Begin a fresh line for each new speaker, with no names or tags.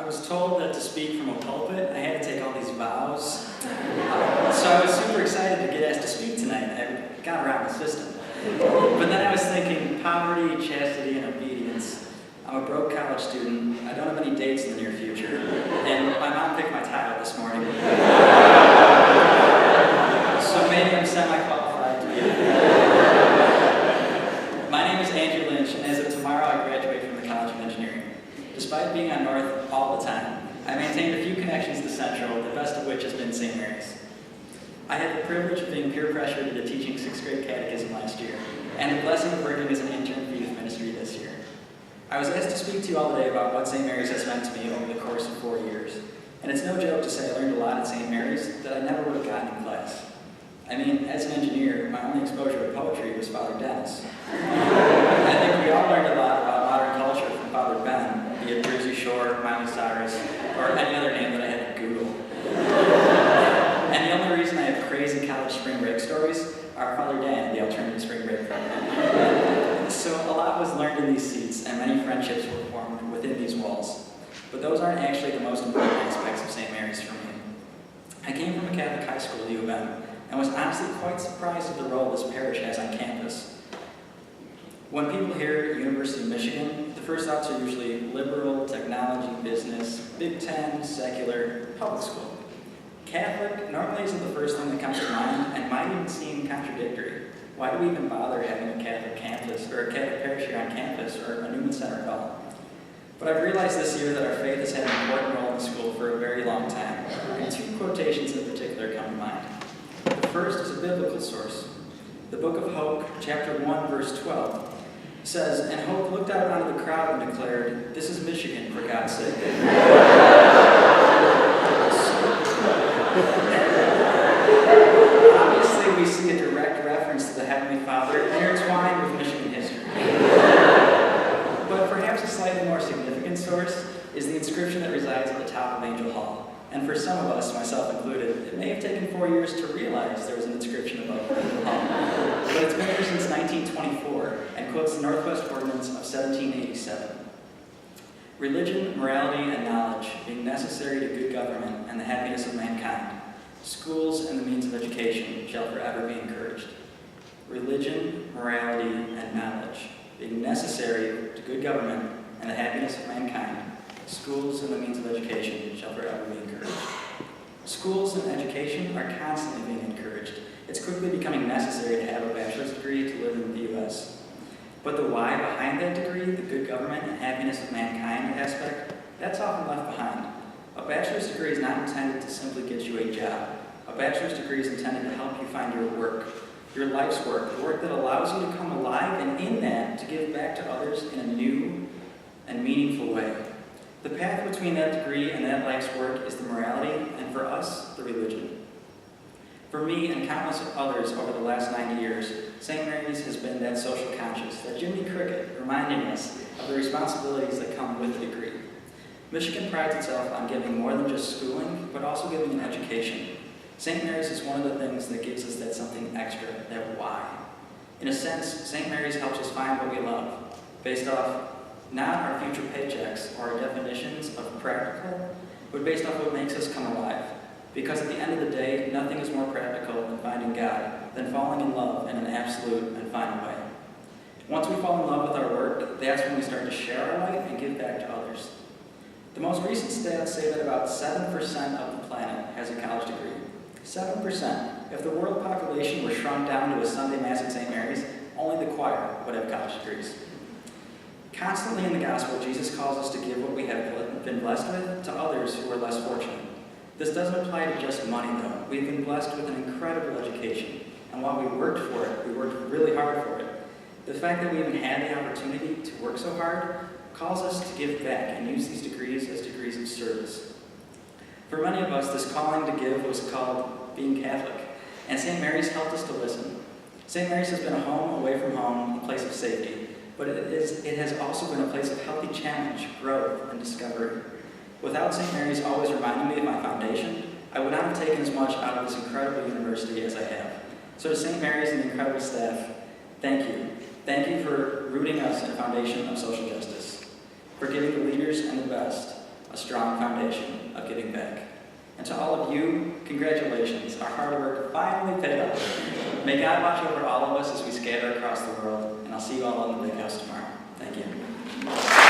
was told that to speak from a pulpit, I had to take all these vows. So I was super excited to get asked to speak tonight. I got around the system. But then I was thinking, poverty, chastity, and obedience. I'm a broke college student. I don't have any dates in the near future. And my mom picked my tie out this morning. So maybe I'm semi-qualified to be it. My name is Andrew Lynch, and as of tomorrow, I graduate from the College of Engineering. Despite being on North all the time, I maintained a few connections to Central, the best of which has been St. Mary's. I had the privilege of being peer pressured into teaching 6th grade catechism last year, and the blessing of working as an intern for youth ministry this year. I was asked to speak to you all today about what St. Mary's has meant to me over the course of 4 years. And it's no joke to say I learned a lot at St. Mary's that I never would have gotten in class. I mean, as an engineer, my only exposure to poetry was Father Dennis. I think we all learned a lot about modern culture from Father Ben, be it Jersey Shore, Miley Cyrus, or any other name that I had to Google. And the only reason I have crazy college spring break stories are Father Dan, the alternative spring break program. So a lot was learned in these seats, and many friendships were formed within these walls. But those aren't actually the most important aspects of St. Mary's for me. I came from a Catholic high school, U of M, and was honestly quite surprised at the role this parish has on campus. When people hear University of Michigan, the first thoughts are usually liberal, technology, business, Big Ten, secular, public school. Catholic normally isn't the first thing that comes to mind and might even seem contradictory. Why do we even bother having a Catholic campus, or a Catholic parish here on campus, or a Newman Center at all? But I've realized this year that our faith has had an important role in the school for a very long time, and 2 quotations in particular come to mind. The first is a biblical source. The book of Hope, chapter 1, verse 12, says, "And Hope looked out onto the crowd and declared, 'This is Michigan, for God's sake.'" Obviously, we see a direct reference to the Heavenly Father intertwined with Michigan history. But perhaps a slightly more significant source is the inscription that resides at the top of Angel Hall. And for some of us, myself included, it may have taken 4 years to realize there was an inscription above Angel Hall. But it's been here since 1924 and quotes the Northwest Ordinance of 1787. "Religion, morality, and knowledge being necessary to good government and the happiness of mankind, schools and the means of education shall forever be encouraged." Religion, morality, and knowledge being necessary to good government and the happiness of mankind, schools and the means of education shall forever be encouraged. Schools and education are constantly being encouraged. It's quickly becoming necessary to have a bachelor's degree to live in the U.S. But the why behind that degree, the good government and happiness of mankind aspect, that's often left behind. A bachelor's degree is not intended to simply get you a job. A bachelor's degree is intended to help you find your work, your life's work, the work that allows you to come alive, and in that, to give back to others in a new and meaningful way. The path between that degree and that life's work is the morality, and for us, the religion. For me and countless others over the last 90 years, St. Mary's has been that social conscience, that Jiminy Cricket, reminding us of the responsibilities that come with a degree. Michigan prides itself on giving more than just schooling, but also giving an education. St. Mary's is one of the things that gives us that something extra, that why. In a sense, St. Mary's helps us find what we love, based off not our future paychecks or our definitions of practical, but based off what makes us come alive. Because at the end of the day, nothing is more practical than finding God, than falling in love in an absolute and final way. Once we fall in love with our work, that's when we start to share our light and give back to others. The most recent stats say that about 7% of the planet has a college degree. 7%. If the world population were shrunk down to a Sunday Mass at St. Mary's, only the choir would have college degrees. Constantly in the gospel, Jesus calls us to give what we have been blessed with to others who are less fortunate. This doesn't apply to just money, though. We've been blessed with an incredible education, and while we worked for it, we worked really hard for it. The fact that we even had the opportunity to work so hard calls us to give back and use these degrees as degrees of service. For many of us, this calling to give was called being Catholic, and St. Mary's helped us to listen. St. Mary's has been a home away from home, a place of safety, but it has also been a place of healthy challenge, growth, and discovery. Without St. Mary's always reminding me of my foundation, I would not have taken as much out of this incredible university as I have. So to St. Mary's and the incredible staff, thank you. Thank you for rooting us in a foundation of social justice, for giving the leaders and the best, a strong foundation of giving back. And to all of you, congratulations. Our hard work finally paid off. May God watch over all of us as we scatter across the world, and I'll see you all in the big house tomorrow. Thank you.